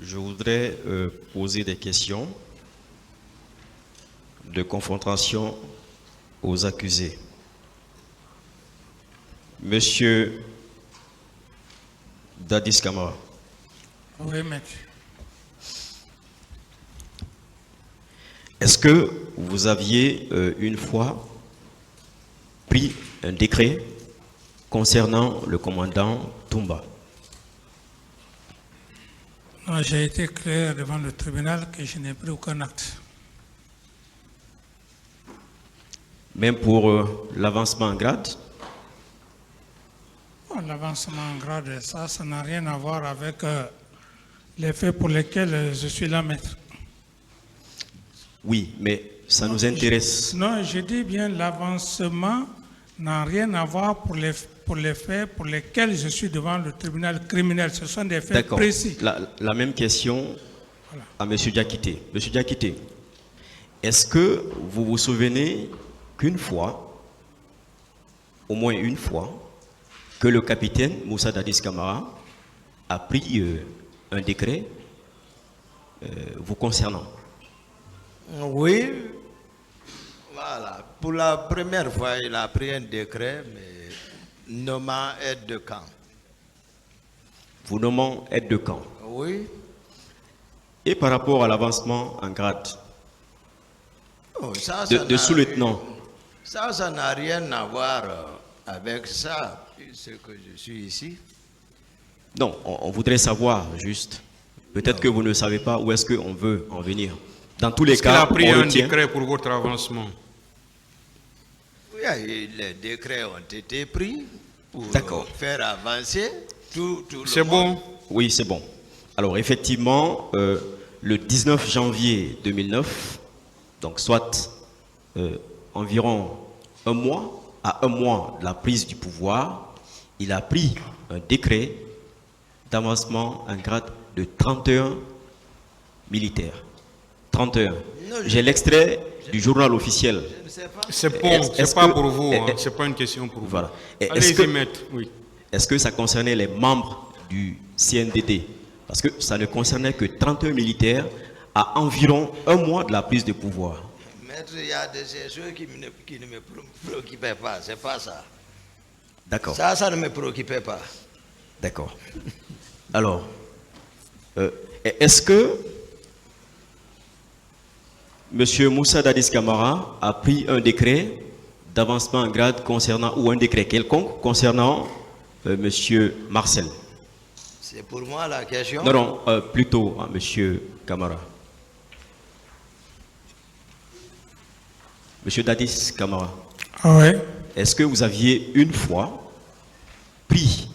Je voudrais poser des questions de confrontation aux accusés. Monsieur Dadis Camara. Oui, maître. Est-ce que vous aviez une fois pris un décret concernant le commandant Toumba? Non, j'ai été clair devant le tribunal que je n'ai pris aucun acte. Même pour l'avancement en grade? Bon, l'avancement en grade, ça n'a rien à voir avec les faits pour lesquels je suis là, maître. Oui, mais ça nous intéresse. Non, je dis bien l'avancement n'a rien à voir pour les faits pour lesquels je suis devant le tribunal criminel. Ce sont des faits précis. La même question à M. Diakité. M. Diakité, est-ce que vous vous souvenez qu'une fois, au moins une fois, que le capitaine Moussa Dadis Camara a pris un décret vous concernant? Oui, voilà. Pour la première fois, il a pris un décret, mais nommant aide de camp. Vous nommant aide de camp? Oui. Et par rapport à l'avancement en grade de sous-lieutenant? Ça n'a rien à voir avec ça, puisque je suis ici. Non, on voudrait savoir juste. Peut-être que vous ne savez pas où est-ce qu'on veut en venir. Dans tous les cas, il a pris un décret pour votre avancement? Oui, les décrets ont été pris pour faire avancer tout le monde. C'est bon? Oui, c'est bon. Alors, effectivement, le 19 janvier 2009, donc soit environ un mois de la prise du pouvoir, il a pris un décret d'avancement en grade de 31 militaires. 31. J'ai l'extrait du journal officiel. C'est bon, c'est pas pour vous, c'est pas une question pour vous. Voilà. Allez-y, maître. Oui. Est-ce que ça concernait les membres du CNDD? Parce que ça ne concernait que 31 militaires à environ un mois de la prise de pouvoir. Maître, il y a des choses qui ne me préoccupaient pas, c'est pas ça. D'accord. Ça ne me préoccupait pas. D'accord. Alors, est-ce que M. Moussa Dadis Camara a pris un décret d'avancement en grade concernant, ou un décret quelconque concernant M. Marcel? C'est pour moi la question? Non, plutôt à M. Camara. M. Dadis Camara. Oui. Est-ce que vous aviez une fois pris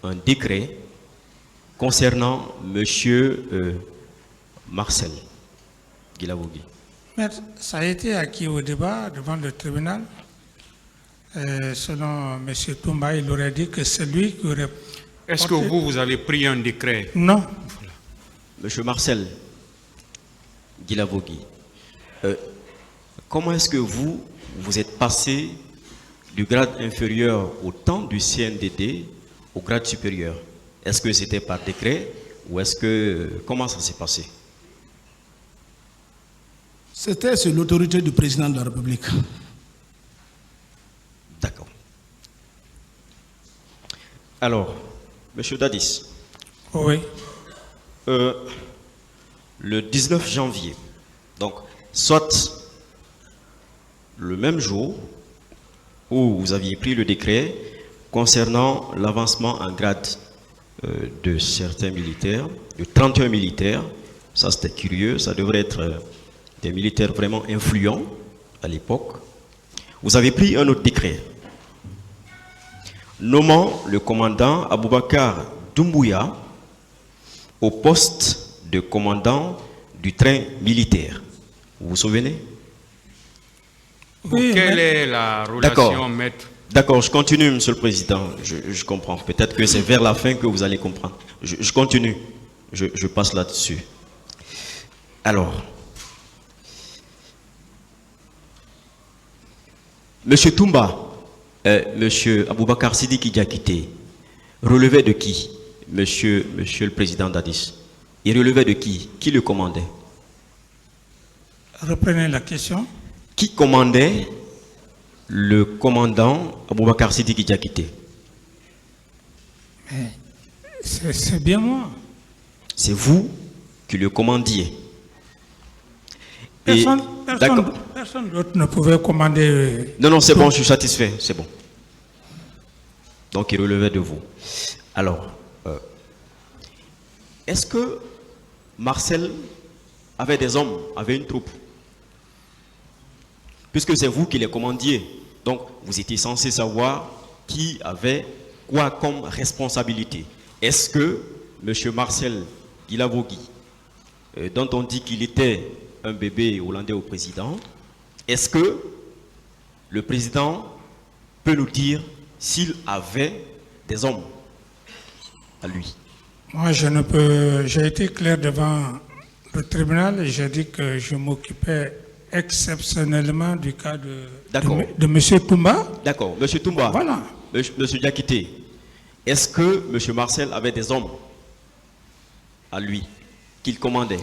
un décret concernant M. Marcel Guilavogui? Maître, ça a été acquis au débat devant le tribunal. Selon M. Toumba, il aurait dit que c'est lui qui aurait... Est-ce que vous avez pris un décret? Non. Monsieur Marcel Guilavogui, comment est-ce que vous êtes passé du grade inférieur au temps du CNDD au grade supérieur? Est-ce que c'était par décret ou est-ce que... Comment ça s'est passé? C'était sur l'autorité du président de la République. D'accord. Alors, Monsieur Dadis. Oui. Le 19 janvier, donc, soit le même jour où vous aviez pris le décret concernant l'avancement en grade de certains militaires, de 31 militaires, ça c'était curieux, ça devrait être des militaires vraiment influents à l'époque. Vous avez pris un autre décret nommant le commandant Aboubakar Doumbouya au poste de commandant du train militaire. Vous vous souvenez? Oui, quelle est la relation, maître? D'accord, je continue, Monsieur le Président. Je comprends. Peut-être que c'est vers la fin que vous allez comprendre. Je continue. Je passe là-dessus. Alors, Monsieur Toumba, Monsieur Aboubakar Sidiki Diakité, relevait de qui, Monsieur le Président Dadis? Il relevait de qui? Qui le commandait? Reprenez la question. Qui commandait le commandant Aboubakar Sidiki Diakité? C'est bien moi. C'est vous qui le commandiez. Et- d'accord. Personne d'autre ne pouvait commander. Non, c'est bon, je suis satisfait, c'est bon. Donc il relevait de vous. Alors, est-ce que Marcel avait des hommes, avait une troupe? Puisque c'est vous qui les commandiez, donc vous étiez censé savoir qui avait quoi comme responsabilité. Est-ce que M. Marcel Guilavogui, dont on dit qu'il était un bébé hollandais au président, est-ce que le président peut nous dire s'il avait des hommes à lui? Moi, je ne peux. J'ai été clair devant le tribunal et j'ai dit que je m'occupais exceptionnellement du cas de M. Toumba. D'accord. M. Toumba. Voilà. M. Diakité. Est-ce que M. Marcel avait des hommes à lui qu'il commandait?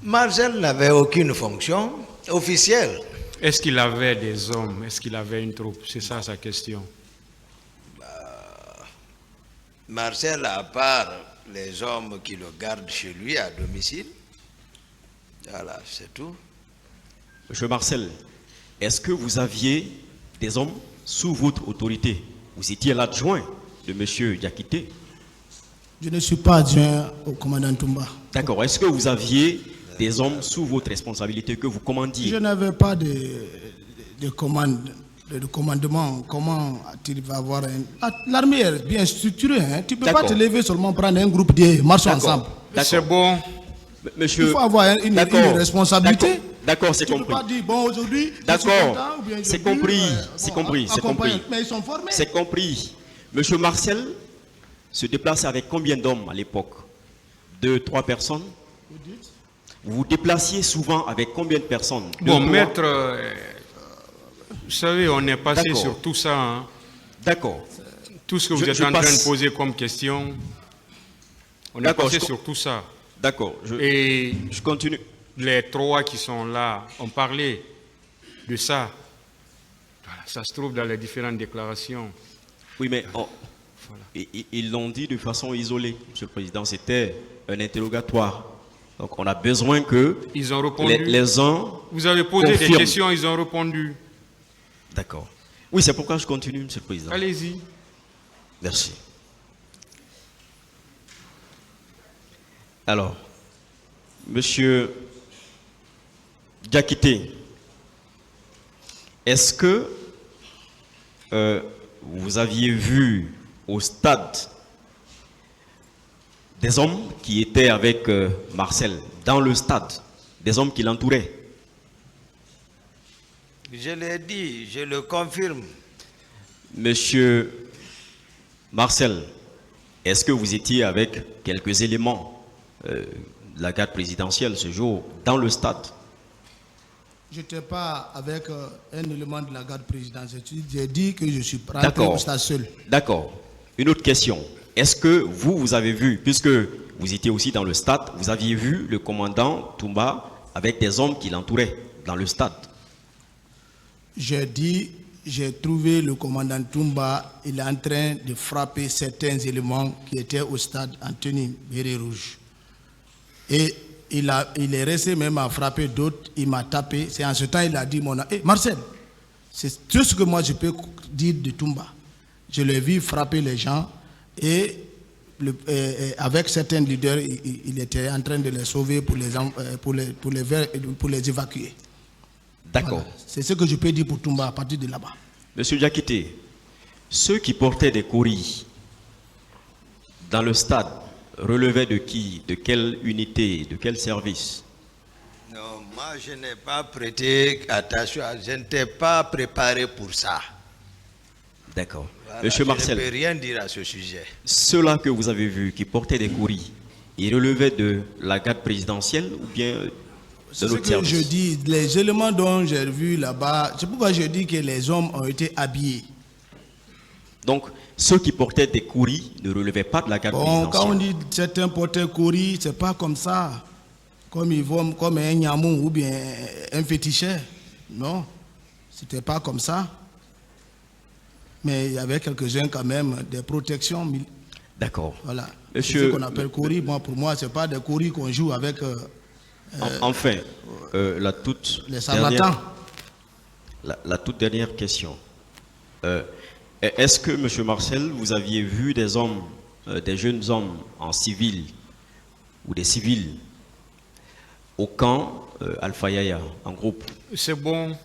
Marcel n'avait aucune fonction officielle. Est-ce qu'il avait des hommes? Est-ce qu'il avait une troupe? C'est ça sa question. Marcel, à part les hommes qui le gardent chez lui à domicile, voilà, c'est tout. M. Marcel, est-ce que vous aviez des hommes sous votre autorité? Vous étiez l'adjoint de M. Diakité. Je ne suis pas adjoint au commandant Toumba. D'accord. Est-ce que vous aviez des hommes sous votre responsabilité que vous commandiez? Je n'avais pas de commandement. Comment il va avoir un... L'armée est bien structurée. Hein? Tu ne peux pas te lever seulement prendre un groupe de marchons ensemble. C'est bon. Monsieur, il faut avoir une responsabilité. D'accord, c'est compris. Tu ne peux pas dire, bon, aujourd'hui, d'accord, c'est compris, c'est compris, c'est compris. Mais ils sont formés. C'est compris. Monsieur Marcel se déplaçait avec combien d'hommes à l'époque? 2, 3 personnes? Vous vous déplaciez souvent avec combien de personnes? Bon, maître, vous savez, on est passé sur tout ça. Hein. D'accord. Tout ce que vous êtes en train de poser comme question, on est passé sur tout ça. D'accord. Et je continue. Les 3 qui sont là ont parlé de ça. Voilà, ça se trouve dans les différentes déclarations. Oui, mais ils l'ont dit de façon isolée, Monsieur le Président. C'était un interrogatoire. Donc on a besoin que ils ont répondu. Les uns vous avez posé confirment. des questions, ils ont répondu. D'accord. Oui, c'est pourquoi je continue, Monsieur le Président. Allez-y. Merci. Alors, Monsieur Diakité, est-ce que vous aviez vu au stade des hommes qui étaient avec Marcel, dans le stade, des hommes qui l'entouraient? Je l'ai dit, je le confirme. Monsieur Marcel, est-ce que vous étiez avec quelques éléments de la garde présidentielle ce jour dans le stade? Je n'étais pas avec un élément de la garde présidentielle. J'ai dit que je suis rentré au stade seul. D'accord. Une autre question. Est-ce que vous avez vu, puisque vous étiez aussi dans le stade, vous aviez vu le commandant Toumba avec des hommes qui l'entouraient dans le stade? J'ai dit, j'ai trouvé le commandant Toumba, il est en train de frapper certains éléments qui étaient au stade en tenue béret rouge. Et il est resté même à frapper d'autres, il m'a tapé. C'est en ce temps il a dit, Marcel, c'est tout ce que moi je peux dire de Toumba. Je l'ai vu frapper les gens et avec certains leaders, il était en train de les sauver pour les évacuer. D'accord. Voilà. C'est ce que je peux dire pour Toumba à partir de là-bas. Monsieur Diakité, ceux qui portaient des courriers dans le stade relevaient de qui? De quelle unité? De quel service? Non, moi je n'ai pas prêté attention, je n'étais pas préparé pour ça. D'accord. Voilà, Monsieur Marcel, je ne peux rien dire à ce sujet. Ceux-là que vous avez vus qui portaient des courriers, ils relevaient de la garde présidentielle ou bien de l'autre service? Je dis, les éléments dont j'ai vu là-bas, c'est pourquoi je dis que les hommes ont été habillés. Donc, ceux qui portaient des kouris ne relevaient pas de la garde Bon, quand on présidentielle. dit certains porteurs courir, c'est pas comme ça. Comme ils vont, comme un nyamou ou bien un féticheur. Non, c'était pas comme ça. Mais il y avait quelques-uns quand même, des protections. D'accord. Voilà. Monsieur- C'est ce qu'on appelle courir. Bon, pour moi, c'est pas des courir qu'on joue avec Enfin, la toute les dernière, charlatans. la toute dernière question. Est-ce que, Monsieur Marcel, vous aviez vu des hommes, des jeunes hommes en civil ou des civils au camp Alpha Yaya, en groupe? C'est bon,